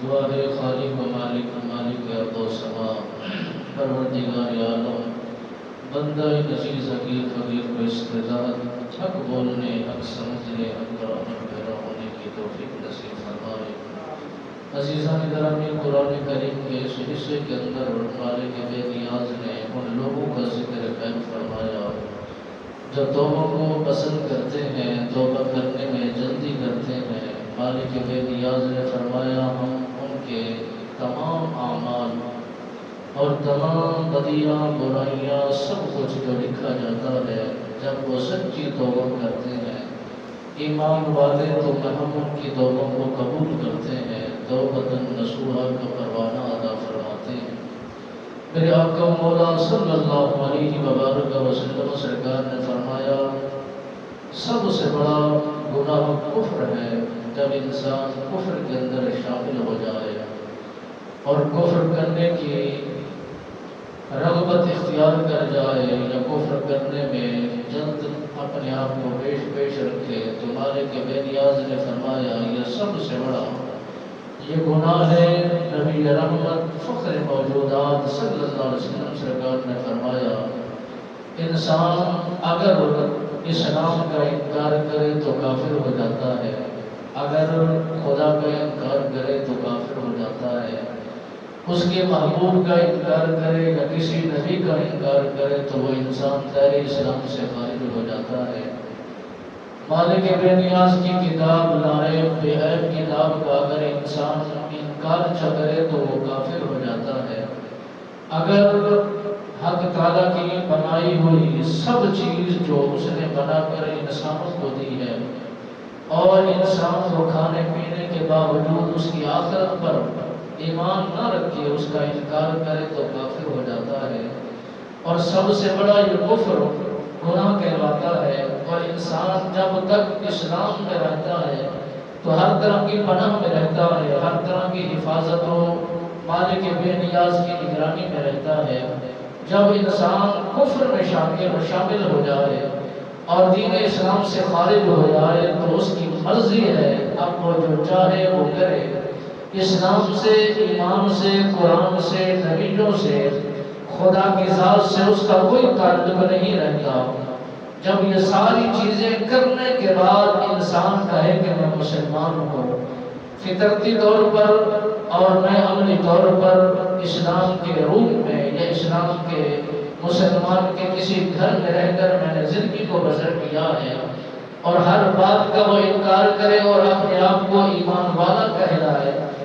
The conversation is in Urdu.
دعا ہے خالق و مالک مالک ارض و سما، پروردگار عالم، بندہ عزیز حقیر فقیر کو استعداد حق بولنے، حق سمجھنے، حق پر عمل پیرا ہونے کی توفیق نصیب فرمائے۔ عزیزان گرامی، قرآن کریم کے اس حصے کے اندر مالک بے نیاز نے ان لوگوں کا ذکر خیر فرمایا جو توبہ کو پسند کرتے ہیں، توبہ کرنے میں جلدی کرتے ہیں۔ مالک بے نیاز نے فرمایا ہم ان کے تمام اعمال اور تمام بدیاں برائیاں سب کچھ جو لکھا جاتا ہے جب وہ سچی توبہ کرتے ہیں، ایمان والے تو ہم ان کی توبہ کو قبول کرتے ہیں، توبۃ نصوحا کا پروانہ ادا فرماتے ہیں۔ میرے آقا مولا صلی اللہ علیہ وبارک وسلم سرکار نے فرمایا سب سے بڑا گناہ کفر ہے جب انسان کفر کے اندر شامل ہو جائے اور کفر کرنے کی رغبت اختیار کر جائے یا کفر کرنے میں جلد اپنے آپ کو پیش رکھے۔ تمہارے کے بے نیاز نے فرمایا یہ سب سے بڑا یہ گناہ ہے۔ نبی رحمت فخر موجودات صلی اللہ علیہ وسلم سرکار نے فرمایا انسان اگر اسلام کا انکار کرے تو کافر ہو جاتا ہے، اگر خدا کا انکار کرے تو کافر ہو جاتا ہے، اس کے محبوب کا انکار کرے یا کسی نبی کا انکار کرے تو وہ انسان دائرہ اسلام سے خارج ہو جاتا ہے۔ مالک بے نیاز کی کتاب لائب بے عیب کتاب کا اگر انسان انکار کرے تو وہ کافر ہو جاتا ہے۔ اگر حق تعالیٰ کی بنائی ہوئی سب چیز جو اس نے بنا کر انسانوں کو دی ہے اور انسان کو کھانے پینے کے باوجود اس کی آخرت پر ایمان نہ رکھے، اس کا انکار کرے تو کافر ہو جاتا ہے۔ اور سب سے بڑا یہ کفر گناہ کہلاتا ہے، اور انسان جب تک اسلام میں رہتا ہے تو ہر طرح کی پناہ میں رہتا ہے، ہر طرح کی حفاظت و مالک بے نیاز کی نگرانی میں رہتا ہے۔ جب انسان کفر میں شامل ہو جائے اور دین اسلام سے خارج ہو جائے تو اس کی مرضی ہے، اب وہ جو چاہے وہ کرے۔ اسلام سے، ایمان سے، قرآن سے، نبیوں سے، خدا کی ذات سے اس کا کوئی تعلق نہیں رہتا۔ جب یہ ساری چیزیں کرنے کے بعد انسان کہے کہ میں مسلمان ہوں، فطرتی طور پر اور میں عملی طور پر اسلام کے روح میں یا اسلام کے مسلمان کے کسی گھر میں رہ کر میں نے زندگی کو بسر کیا ہے اور ہر بات کا وہ انکار کرے اور اپنے آپ کو ایمان والا کہلائے،